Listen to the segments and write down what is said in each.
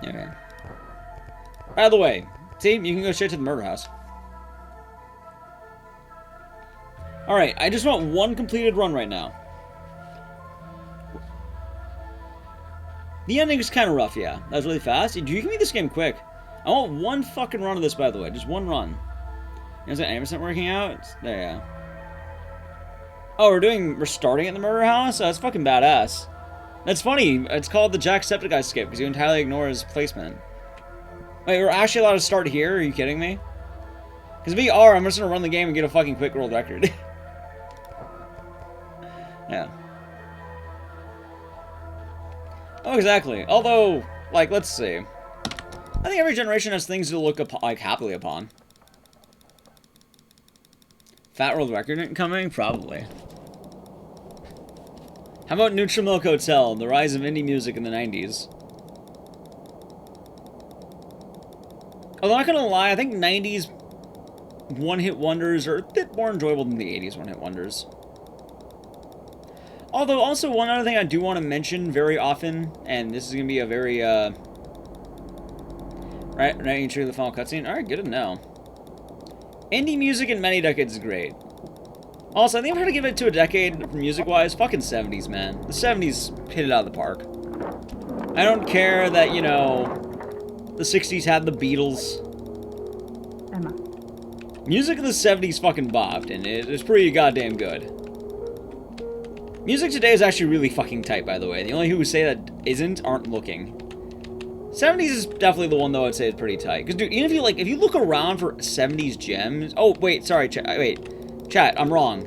Okay. By the way, see, you can go straight to the murder house. Alright, I just want one completed run right now. The ending is kind of rough, yeah. That was really fast. You give me this game quick. I want one fucking run of this, by the way. Just one run. Is that 80% working out? There, yeah. Oh, we're starting at the murder house? Oh, that's fucking badass. That's funny. It's called the Jacksepticeye skip, because you entirely ignore his placement. Wait, we're actually allowed to start here? Are you kidding me? Because if we are, I'm just gonna run the game and get a fucking quick world record. Yeah. Oh, exactly. Although, like, let's see. I think every generation has things to look happily upon. Fat world record incoming? Probably. How about Nutrimilk Hotel, the rise of indie music in the 90s? Although I'm not gonna lie, I think 90s one-hit wonders are a bit more enjoyable than the 80s one-hit wonders. Although, also, one other thing I do want to mention very often, and this is going to be a very, Right, you trigger the final cutscene? Alright, good to know. Indie music in many decades is great. Also, I think I'm going to give it to a decade, music-wise, fucking 70s, man. The 70s hit it out of the park. I don't care that, you know, the 60s had the Beatles. Emma. Music in the 70s fucking bopped, and it was pretty goddamn good. Music today is actually really fucking tight, by the way. The only who say that isn't aren't looking. 70s is definitely the one, though, I'd say is pretty tight. Because, dude, even if you look around for 70s gems... Oh, wait, sorry, Chat, I'm wrong.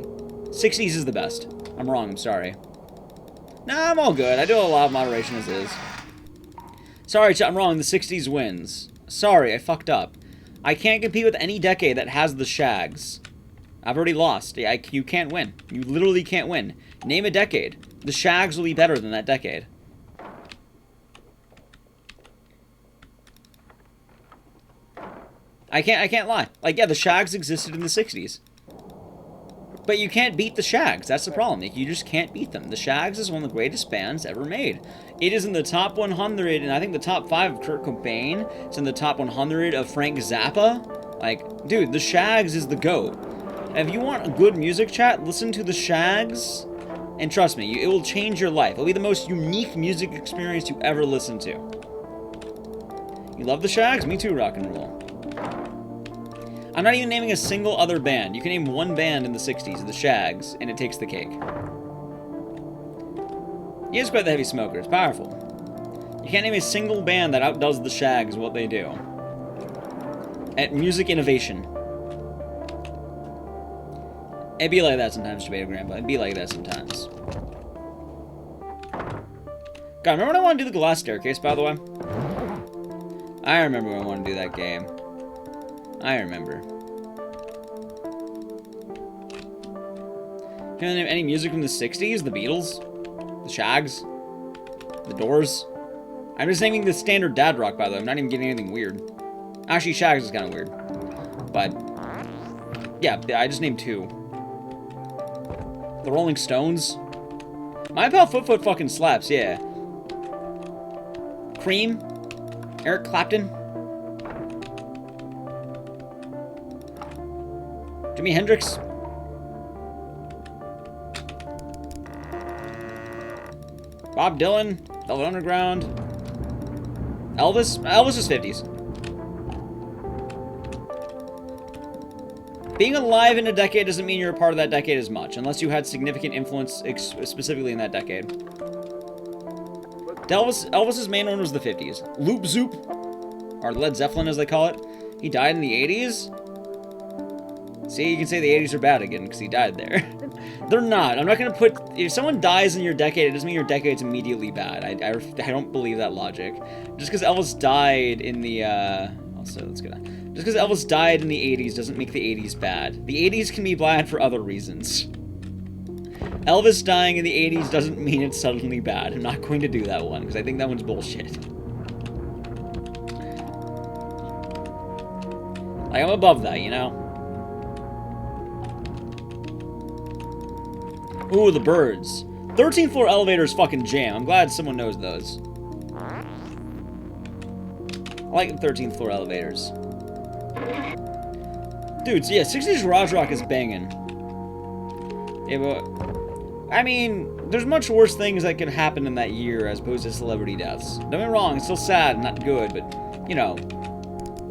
60s is the best. I'm wrong, I'm sorry. Nah, I'm all good. I do a lot of moderation as is. Sorry, chat, I'm wrong. The 60s wins. Sorry, I fucked up. I can't compete with any decade that has the shags. I've already lost. Yeah, you can't win. You literally can't win. Name a decade. The shags will be better than that decade. I can't lie. Like, yeah, the shags existed in the 60s. But you can't beat the shags. That's the problem. You just can't beat them. The shags is one of the greatest bands ever made. It is in the top 100, and I think the top 5 of Kurt Cobain. It's in the top 100 of Frank Zappa. Like, dude, the shags is the GOAT. And if you want a good music, chat, listen to the shags. And trust me, it will change your life. It'll be the most unique music experience you ever listen to. You love the shags? Me too, rock and roll. I'm not even naming a single other band. You can name one band in the 60s, the Shags, and it takes the cake. He is quite the heavy smoker. It's powerful. You can't name a single band that outdoes the Shags what they do. At music innovation. It'd be like that sometimes, Tomato Grandpa. It'd be like that sometimes. God, remember when I want to do the glass staircase, by the way? I remember when I wanted to do that game. I remember. Can I name any music from the 60s? The Beatles? The Shags? The Doors? I'm just naming the standard dad rock, by the way. I'm not even getting anything weird. Actually, Shags is kind of weird. But, yeah, I just named 2. The Rolling Stones? My Pal Foot fucking slaps, yeah. Cream? Eric Clapton? Jimi Hendrix? Bob Dylan? Velvet Underground? Elvis? Elvis is 50s. Being alive in a decade doesn't mean you're a part of that decade as much, unless you had significant influence specifically in that decade. Elvis's main one was the 50s. Loop Zoop, or Led Zeppelin as they call it, he died in the 80s. See, you can say the 80s are bad again, because he died there. They're not. I'm not going to put... If someone dies in your decade, it doesn't mean your decade's immediately bad. I don't believe that logic. Just because Elvis died in the... Also, let's go down. Just because Elvis died in the 80s doesn't make the 80s bad. The 80s can be bad for other reasons. Elvis dying in the 80s doesn't mean it's suddenly bad. I'm not going to do that one, because I think that one's bullshit. Like, I'm above that, you know? Ooh, the birds. 13th floor elevators fucking jam. I'm glad someone knows those. I like the 13th floor elevators. Dude, so yeah, 60s garage rock is banging. Yeah, but I mean, there's much worse things that could happen in that year as opposed to celebrity deaths. Don't get me wrong, it's still sad and not good, but, you know,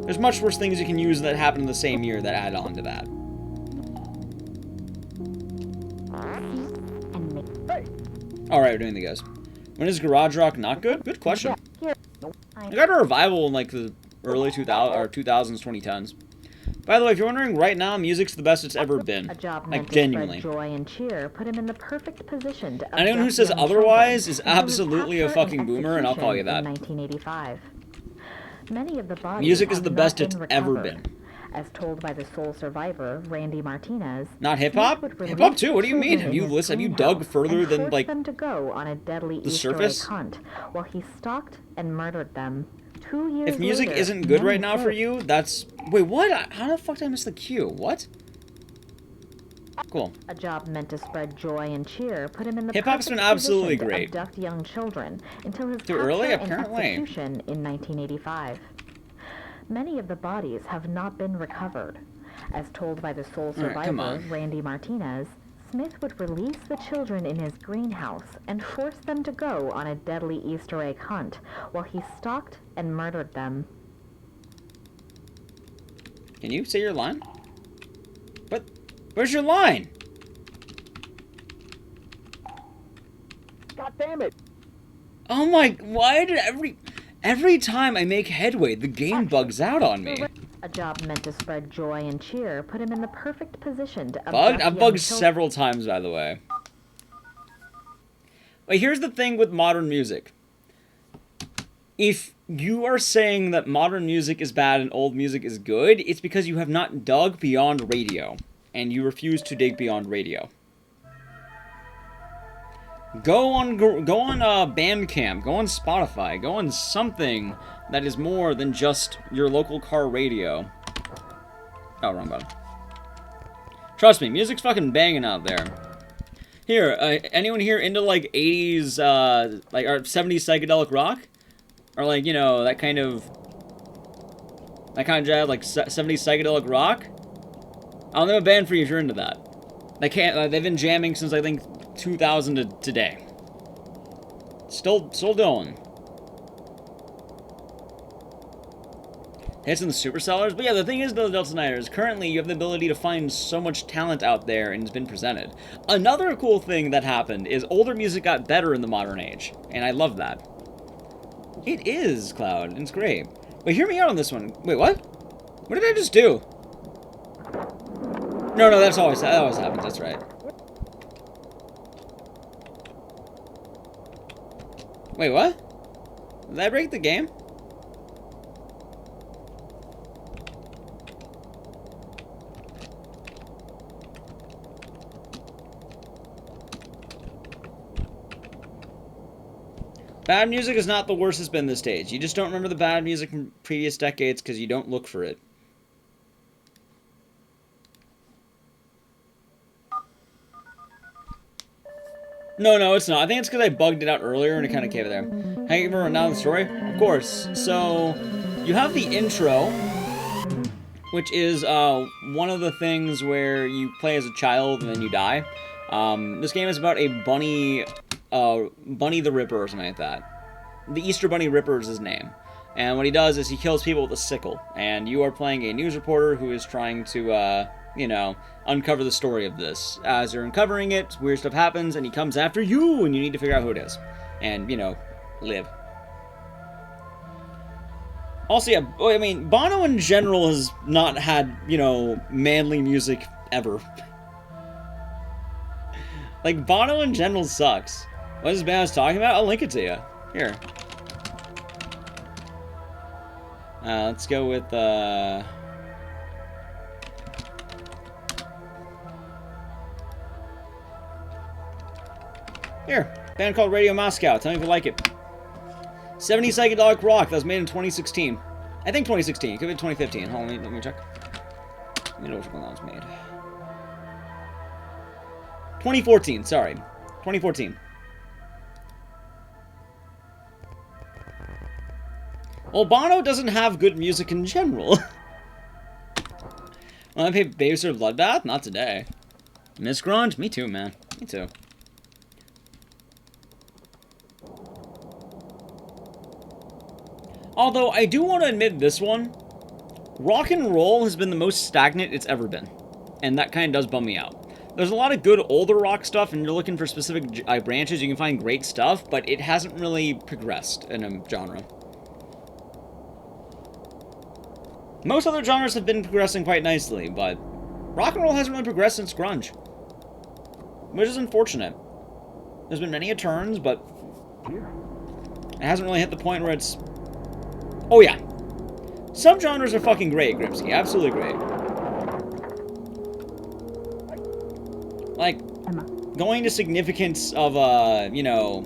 there's much worse things you can use that happen in the same year that add on to that. Alright, we're doing the goes. When is garage rock not good? Good question. I got a revival in like the early 2000s or 2000s, 2010s. By the way, if you're wondering, right now music's the best it's ever been. Like genuinely. Joy and cheer put him in the perfect position to anyone who says otherwise is absolutely a fucking boomer, and I'll call you that. 1985. Many of the bodies music is the best it's ever been. As told by the sole survivor, Randy Martinez. Not hip hop? Hip hop too? What do you mean? Have you dug further than like them to go on a deadly the surface? Hunt while he stalked and murdered them. 2 years if music later, isn't good right now for you, that's wait, what? How the fuck did I miss the cue? What? Cool. A job meant to spread joy and cheer put him in the hip-hop's been absolutely great. To abduct young children until his too early, and apparently. execution in 1985. Many of the bodies have not been recovered. As told by the sole survivor, Randy Martinez, Smith would release the children in his greenhouse and force them to go on a deadly Easter egg hunt while he stalked and murdered them. Can you say your line? What? Where's your line? God damn it! Oh my, why did every time I make headway, the game bugs out on me. A job meant to spread joy and cheer put him in the perfect position to bugged? I've bugged several times, by the way. But here's the thing with modern music. If you are saying that modern music is bad and old music is good, it's because you have not dug beyond radio, and you refuse to dig beyond radio. Go on Bandcamp, go on Spotify, go on something that is more than just your local car radio. Oh, wrong button. Trust me, music's fucking banging out there. Here, anyone here into like 80s, like or 70s psychedelic rock? Or like, you know, that kind of jazz, like 70s psychedelic rock? I'll name a band for you if you're into that. They've been jamming since I think 2000 to today. Still doing. Hits in the supercellers. But yeah, the thing is, though, Delta Nighters, currently you have the ability to find so much talent out there and it's been presented. Another cool thing that happened is older music got better in the modern age. And I love that. It is, Cloud. It's great. Wait, hear me out on this one. Wait, what? What did I just do? No, that always happens. That's right. Wait, what? Did I break the game? Bad music is not the worst it's been this stage. You just don't remember the bad music from previous decades because you don't look for it. No, it's not. I think it's because I bugged it out earlier and it kind of came there. Hey, you run down the story? Of course. So, you have the intro, which is one of the things where you play as a child and then you die. This game is about a bunny, Bunny the Ripper or something like that. The Easter Bunny Ripper is his name. And what he does is he kills people with a sickle. And you are playing a news reporter who is trying to, you know, uncover the story of this. As you're uncovering it, weird stuff happens, and he comes after you, and you need to figure out who it is. And, you know, live. Also, yeah, I mean, Bono in general has not had, you know, manly music ever. Like, Bono in general sucks. What is this band I was talking about? I'll link it to you. Here. Let's go with, Here, band called Radio Moscow. Tell me if you like it. 70s psychedelic rock that was made in 2016. I think 2016. It could be 2015. Hold on, let me check. Let me know which one that was made. 2014, sorry. 2014. Well, Bono doesn't have good music in general. Well, I pay Babysitter Bloodbath? Not today. Miss Grunge? Me too, man. Me too. Although, I do want to admit this one. Rock and roll has been the most stagnant it's ever been. And that kind of does bum me out. There's a lot of good older rock stuff, and you're looking for specific branches, you can find great stuff, but it hasn't really progressed in a genre. Most other genres have been progressing quite nicely, but rock and roll hasn't really progressed since grunge. Which is unfortunate. There's been many turns, but it hasn't really hit the point where it's... Oh yeah. Subgenres are fucking great, Grimsky. Absolutely great. Like, going to significance of, you know,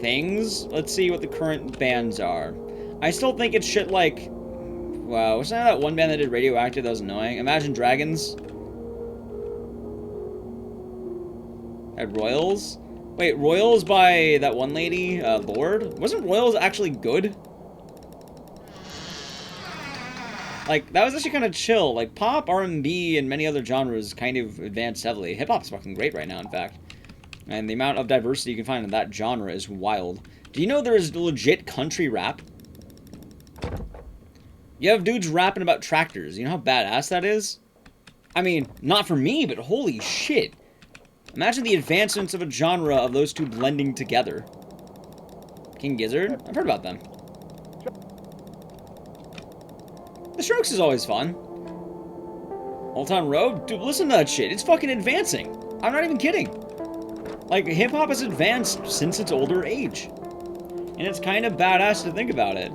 things. Let's see what the current bands are. I still think it's shit like... Wow, wasn't that one band that did Radioactive that was annoying? Imagine Dragons. Had Royals. Wait, Royals by that one lady, Lord? Wasn't Royals actually good? Like, that was actually kind of chill. Like, pop, R&B, and many other genres kind of advanced heavily. Hip-hop's fucking great right now, in fact. And the amount of diversity you can find in that genre is wild. Do you know there is legit country rap? You have dudes rapping about tractors. You know how badass that is? I mean, not for me, but holy shit. Imagine the advancements of a genre of those two blending together. King Gizzard? I've heard about them. The Strokes is always fun. Old Town Road? Dude, listen to that shit. It's fucking advancing. I'm not even kidding. Like, hip-hop has advanced since its older age. And it's kind of badass to think about it.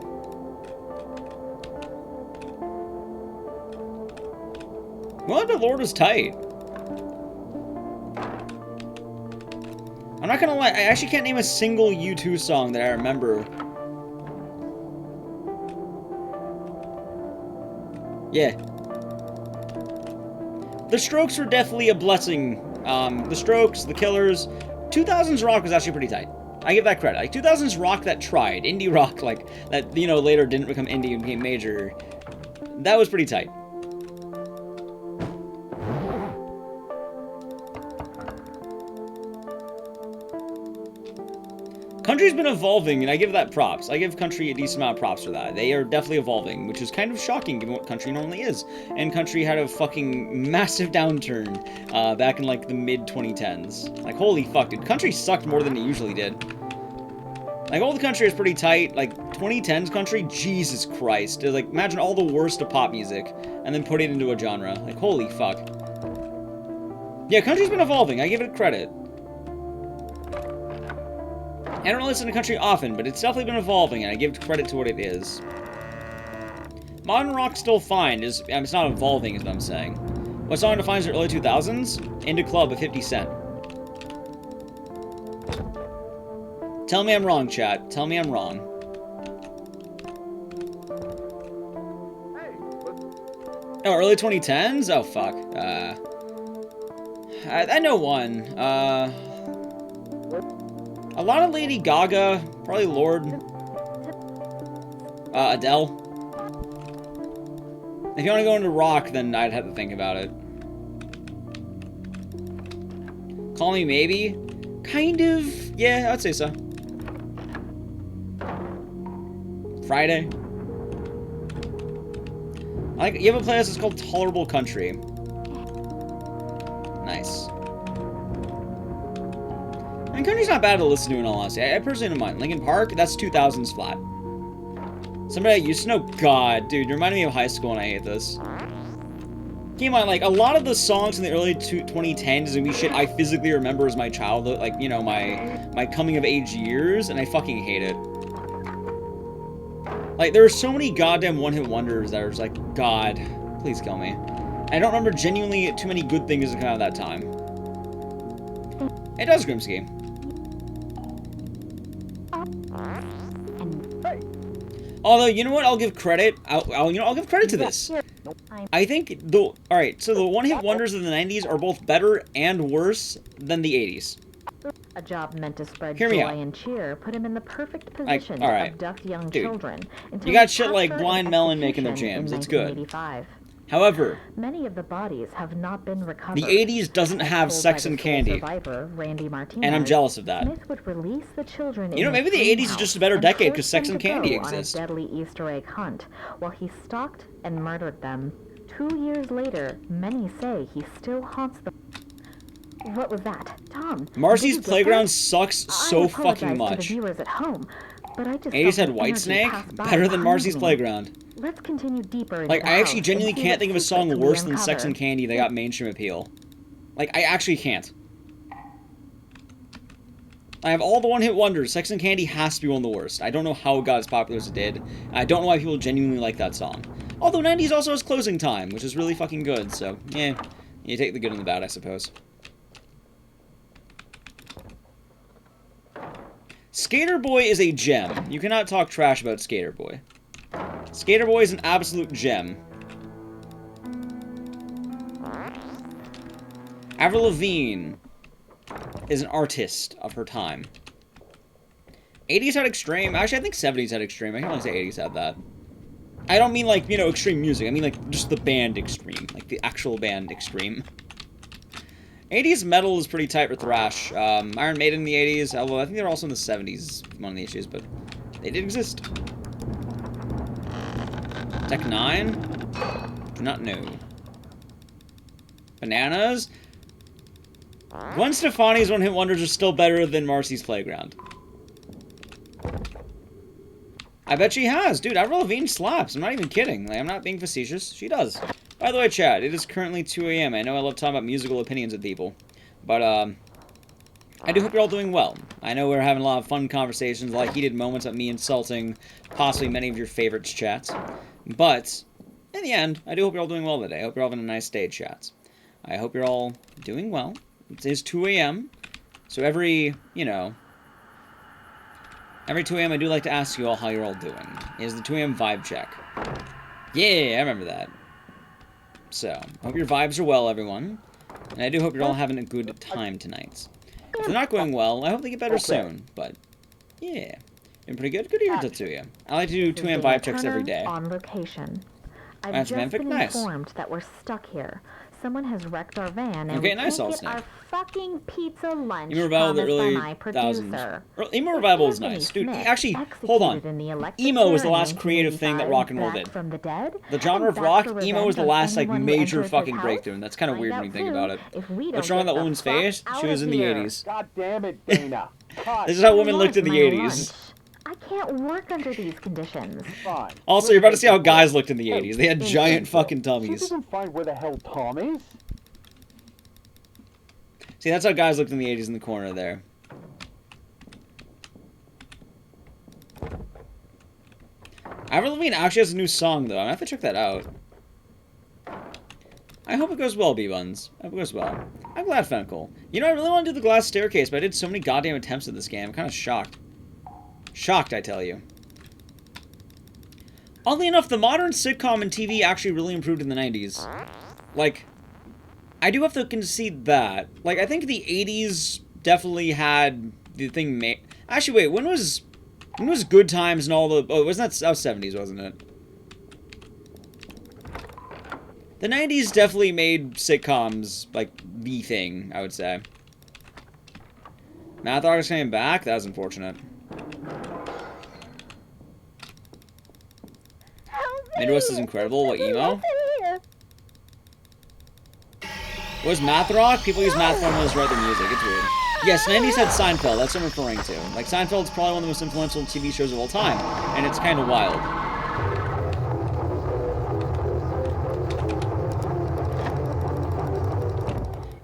Well, the Lord was tight. I'm not gonna lie, I actually can't name a single U2 song that I remember. Yeah. The Strokes were definitely a blessing. The Strokes, The Killers. 2000s rock was actually pretty tight. I give that credit. Like, 2000s rock that tried. Indie rock, like, that, you know, later didn't become indie and became major. That was pretty tight. Country's been evolving, and I give that props. I give country a decent amount of props for that. They are definitely evolving, which is kind of shocking given what country normally is. And country had a fucking massive downturn back in, like, the mid-2010s. Like, holy fuck, dude. Country sucked more than it usually did. Like, old country is pretty tight. Like, 2010s country, Jesus Christ. Like, imagine all the worst of pop music, and then put it into a genre. Like, holy fuck. Yeah, country's been evolving. I give it credit. I don't listen to country often, but it's definitely been evolving, and I give credit to what it is. Modern rock's still fine. It's not evolving, is what I'm saying. What song defines the early 2000s? Into Club of 50 Cent. Tell me I'm wrong, chat. Tell me I'm wrong. Oh, early 2010s? Oh, fuck. I know one. A lot of Lady Gaga, probably Lord. Adele. If you want to go into rock, then I'd have to think about it. Call Me Maybe? Kind of. Yeah, I'd say so. Friday. You have a playlist that's called Tolerable Country. Nice. And country's not bad to listen to in all honesty. I personally don't mind. Linkin Park, that's 2000s flat. Somebody I used to know, God, dude, you reminded me of high school and I hate this. Keep in mind, like, a lot of the songs in the early 2010s is gonna be shit I physically remember as my childhood, like, you know, my coming of age years, and I fucking hate it. Like, there are so many goddamn one-hit wonders that are just like, God, please kill me. I don't remember genuinely too many good things that come out at that time. It does, Grimsky. Although, you know what? I'll give credit. I'll give credit to this. I think alright, so the one-hit wonders of the 90s are both better and worse than the 80s. A job meant to spread Hear me joy out. and cheer put him in the perfect position to alright. abduct young Dude, children until you got his shit like capture Blind and Melon making their execution jams. in It's good. 1985. However, Many of the bodies have not been recovered. the 80s doesn't As have told sex by the and sole candy. survivor, Randy Martinez, And I'm jealous of that. Smith would release the children You know, in his maybe the 80s is greenhouse just a better and decade force because sex them and to candy go exist. on a deadly Easter egg hunt while he stalked and murdered them. 2 years later, many say he still haunts them. What was that? Tom, Marcy's did you get Playground that? sucks I so apologize fucking to the much. viewers at home, but I just 80s felt had an White energy Snake, pass by better than behind Marcy's me. Playground. Let's continue deeper into Like, the I actually house genuinely and see can't what think of a secrets song we worse than Sex and uncover. Candy that got mainstream appeal. Like, I actually can't. I have all the one-hit wonders. Sex and Candy has to be one of the worst. I don't know how it got as popular as it did. I don't know why people genuinely like that song. Although 90s also has Closing Time, which is really fucking good, so, yeah. You take the good and the bad, I suppose. Skater Boy is a gem. You cannot talk trash about Skater Boy. Skater Boy is an absolute gem. Avril Lavigne is an artist of her time. 80s had Extreme. Actually, I think 70s had Extreme. I can only say 80s had that. I don't mean, like, you know, Extreme music. I mean, like, just the band Extreme. Like, the actual band Extreme. 80s metal is pretty tight for thrash. Iron Maiden in the 80s, although I think they were also in the 70s, one of the issues, but they did exist. Tech 9? Do not know. Bananas? Gwen Stefani's one-hit wonders are still better than Marcy's Playground. I bet she has. Dude, Avril Lavigne slaps. I'm not even kidding. Like, I'm not being facetious. She does. By the way, chat, it is currently 2 a.m. I know I love talking about musical opinions with people. But, I do hope you're all doing well. I know we're having a lot of fun conversations, a lot of heated moments of me insulting possibly many of your favorites, chats. But, in the end, I do hope you're all doing well today. I hope you're all having a nice day, chats. I hope you're all doing well. It is 2 a.m. So every, you know, every 2 a.m. I do like to ask you all how you're all doing. It is the 2 a.m. vibe check. Yeah, I remember that. So, I hope your vibes are well, everyone. And I do hope you're all having a good time tonight. If they're not going well, I hope they get better soon. But, yeah. Been pretty good. Good to hear that to you. I like to do 2 a.m. vibe checks every day. On location. I've That's just been nice. informed that we're stuck here. Someone has wrecked our van and Okay, we nice, can't All get Snake. our fucking pizza lunch Emo Revival that promised by really my producer. Emo Revival is Anthony nice. Dude, Smith, actually, hold on. executed in the electric Emo was the chair in last creative thing that 1985, rock and roll back did. from the dead, The genre and of back rock, for emo was revenge the on last, like, anyone who major enters his fucking house? breakthrough, and that's kind of Find weird out when you think soon about it. if we don't What's wrong with get that the woman's fuck face? out She was of in the here. 80s. God damn it, Dana. Cut. This is how I women looked in the want my 80s. lunch. I can't work under these conditions. Fine. Also, you're about to see how guys looked in the Hey, 80s. They had giant fucking She tummies. doesn't find where the hell Tom is. See, that's how guys looked in the 80s in the corner there. Avril Lavigne actually has a new song, though. I'm gonna have to check that out. I hope it goes well, B-Buns. I hope it goes well. I'm glad, Fenkel. You know, I really want to do the glass staircase, but I did so many goddamn attempts at this game. I'm kind of shocked. Shocked, I tell you. Oddly enough, the modern sitcom and TV actually really improved in the 90s. Like, I do have to concede that. Like, I think the 80s definitely had the thing made... Actually, wait, when was Good Times and all the... Oh, wasn't that... That was 70s, wasn't it? The 90s definitely made sitcoms, like, the thing, I would say. Math Artist came back? That was unfortunate. Midwest is incredible. What, emo? What was math rock? People use math formulas to write their music. It's weird. Yes, 90s had Seinfeld. That's what I'm referring to. Like, Seinfeld's probably one of the most influential TV shows of all time. And it's kind of wild.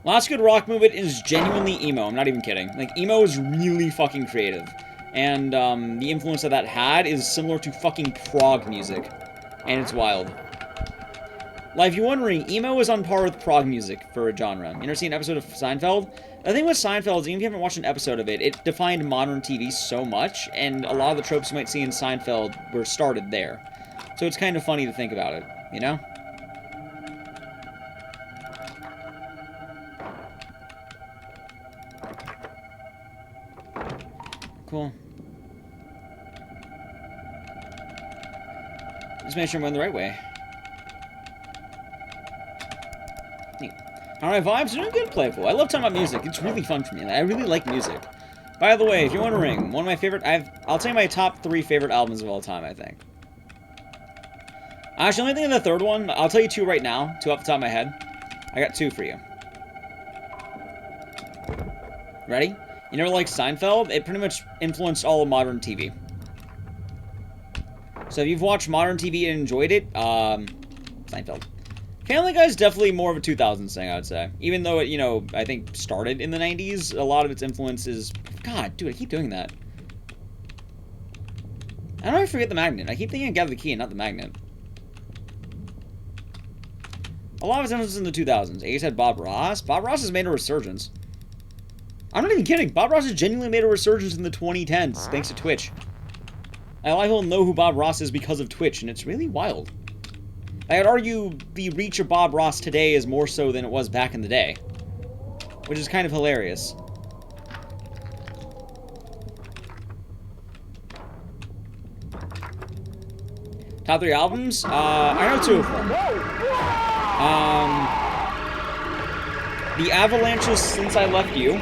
Last good rock movement is genuinely emo. I'm not even kidding. Like, emo is really fucking creative. And, the influence that had is similar to fucking prog music. And it's wild. Like, if you're wondering, emo is on par with prog music for a genre. You ever seen an episode of Seinfeld? The thing with Seinfeld is, even if you haven't watched an episode of it, it defined modern TV so much, and a lot of the tropes you might see in Seinfeld were started there. So it's kind of funny to think about it, you know? cool. Just make sure I'm going the right way. Neat. Alright, vibes are doing good, playful. I love talking about music. It's really fun for me. I really like music. By the way, if you're wondering, one of my favorite... I'll tell you my top 3 favorite albums of all time, I think. Actually, only thing of the third one, I'll tell you 2 right now. 2 off the top of my head. I got 2 for you. Ready? You never liked Seinfeld? It pretty much influenced all of modern TV. So if you've watched modern TV and enjoyed it, Seinfeld. Family Guy is definitely more of a 2000s thing, I would say. Even though it, you know, I think started in the 90s, a lot of its influence is... God, dude, I keep doing that. I don't know if I forget the magnet. I keep thinking I got the key and not the magnet. A lot of its influence in the 2000s. Ace had Bob Ross. Bob Ross has made a resurgence. I'm not even kidding. Bob Ross has genuinely made a resurgence in the 2010s, thanks to Twitch. A lot of people know who Bob Ross is because of Twitch, and it's really wild. I'd argue the reach of Bob Ross today is more so than it was back in the day. Which is kind of hilarious. Top 3 albums? I know 2 of them. The Avalanche's Since I Left You.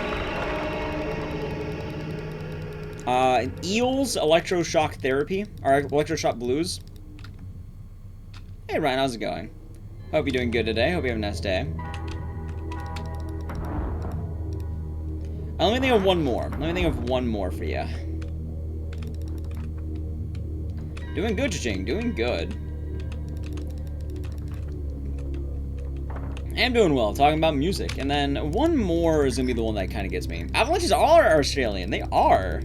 Eels, Electroshock Therapy, or Electroshock Blues. Hey Ryan, how's it going? Hope you're doing good today. Hope you have a nice day. Let me think of one more. Let me think of one more for you. Doing good, Ching. Doing good. I am doing well, talking about music. And then one more is going to be the one that kind of gets me. Avalanches are Australian. They are.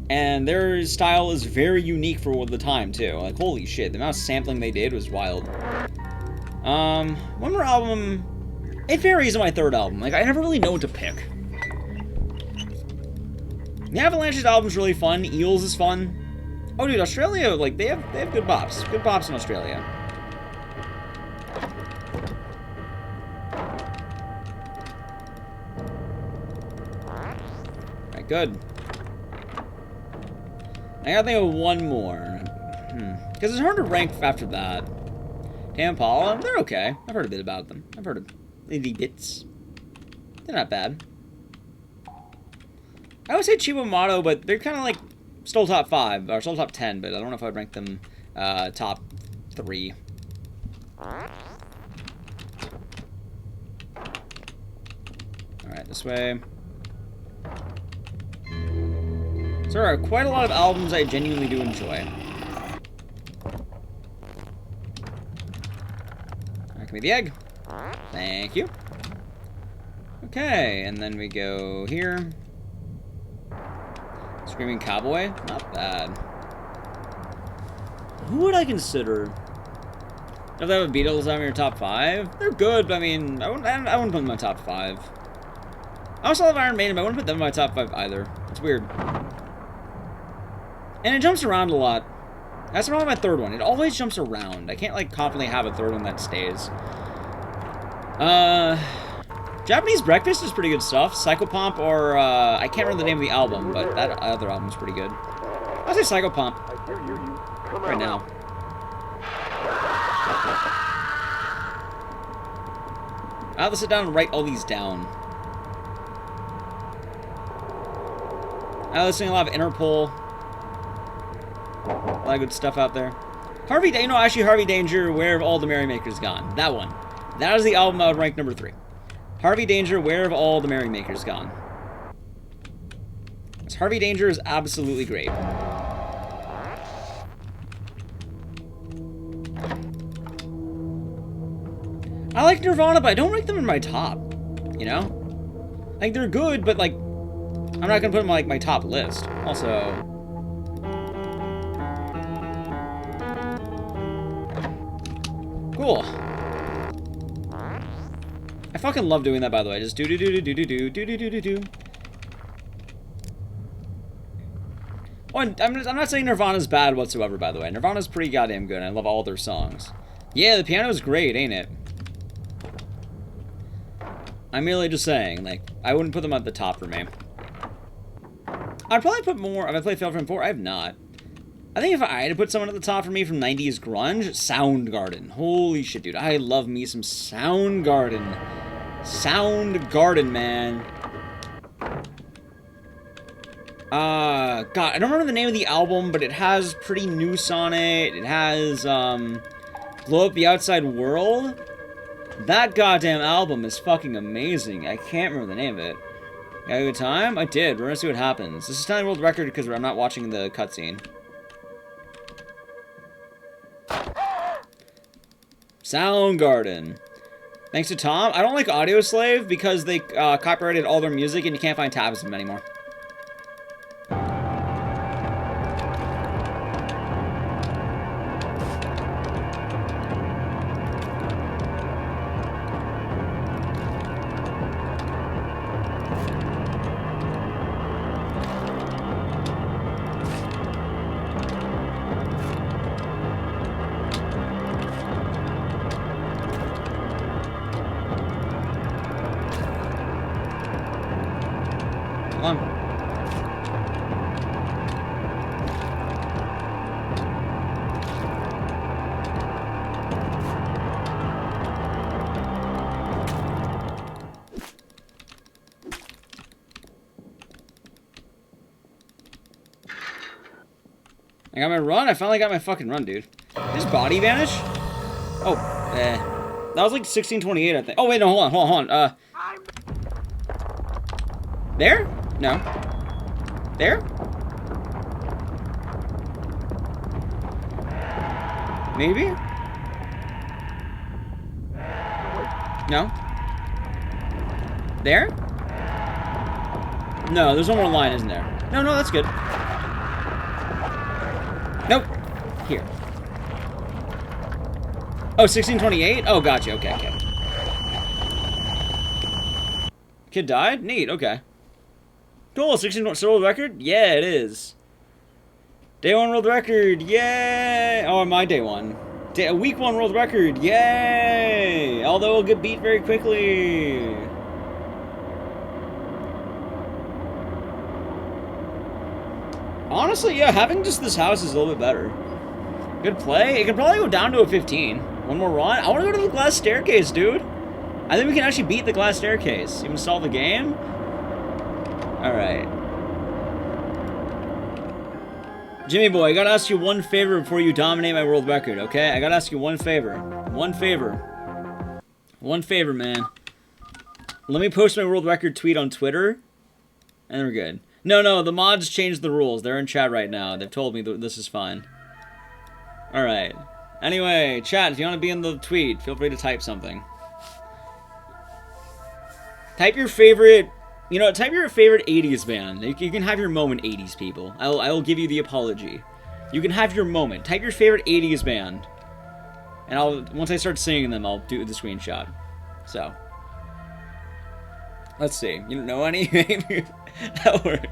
And their style is very unique for the time, too. Like, holy shit, the amount of sampling they did was wild. One more album... It varies on my 3rd album. Like, I never really know what to pick. The Avalanches album's really fun. Eels is fun. Oh, dude, Australia, like, they have good bops. Good bops in Australia. Alright, good. I gotta think of one more. Because it's hard to rank after that. Impala, they're okay. I've heard a bit about them. I've heard of indie bits. They're not bad. I would say Chibomato, but they're kind of like still top 5, or still top 10, but I don't know if I'd rank them top 3. Alright, this way. So there are quite a lot of albums I genuinely do enjoy. That can be the egg. Thank you. Okay, and then we go here. Screaming Cowboy? Not bad. Who would I consider? If they have a Beatles on your top 5? They're good, but I mean, I wouldn't put them in my top 5. I also love Iron Maiden, but I wouldn't put them in my top 5 either. It's weird. And it jumps around a lot. That's probably my 3rd one. It always jumps around. I can't, like, confidently have a 3rd one that stays. Japanese Breakfast is pretty good stuff. Psychopomp or, I can't remember the name of the album, but that other album's pretty good. I'll say Psychopomp. Right now. I'll have to sit down and write all these down. I listen to a lot of Interpol. A lot of good stuff out there. Harvey Danger, Where Have All the Merrymakers Gone? That one. That is the album I would rank number 3. Harvey Danger, Where Have All the Merrymakers Gone? Because Harvey Danger is absolutely great. I like Nirvana, but I don't rank them in my top. You know? Like, they're good, but, like, I'm not gonna put them on, like, my top list. Also... Cool. I fucking love doing that, by the way. Just do-do-do-do-do-do-do-do-do-do-do. Oh, and I'm not saying Nirvana's bad whatsoever, by the way. Nirvana's pretty goddamn good, and I love all their songs. Yeah, the piano's great, ain't it? I'm merely just saying, like, I wouldn't put them at the top for me. I'd probably put more. Have I played Fatal Frame 4? I have not. I think if I had to put someone at the top for me from 90s grunge, Soundgarden. Holy shit, dude. I love me some Soundgarden. Soundgarden, man. God, I don't remember the name of the album, but it has Pretty Noose on it. It has, Blow Up the Outside World. That goddamn album is fucking amazing. I can't remember the name of it. Got a good time? I did. We're gonna see what happens. This is time world record because I'm not watching the cutscene. Soundgarden. Thanks to Tom. I don't like Audioslave because they copyrighted all their music and you can't find tabs of them anymore. Come on. I got my run? I finally got my fucking run, dude. Did his body vanish? Oh, That was like 1628, I think. Oh, wait, no, hold on. There? No. There? Maybe? No? There? No, there's one more line, isn't there? No, that's good. Nope. Here. Oh, 1628? Oh, gotcha. Okay. Kid died? Neat, okay. Cool, 16 world record? Yeah, it is. Day 1 world record, yay! Oh, my day 1. Week 1 world record, yay! Although it'll get beat very quickly. Honestly, yeah, having just this house is a little bit better. Good play. It could probably go down to a 15. One more run. I want to go to the glass staircase, dude. I think we can actually beat the glass staircase. You install the game? Alright. Jimmy boy, I gotta ask you one favor before you dominate my world record, okay? I gotta ask you one favor. One favor. One favor, man. Let me post my world record tweet on Twitter, and we're good. No, the mods changed the rules. They're in chat right now. They've told me that this is fine. Alright. Anyway, chat, if you want to be in the tweet, feel free to type something. Type your favorite... You know, type your favorite 80s band. You can have your moment, 80s people. I will give you the apology. You can have your moment. Type your favorite 80s band. And once I start singing them, I'll do the screenshot. So. Let's see. You don't know any? Maybe that works.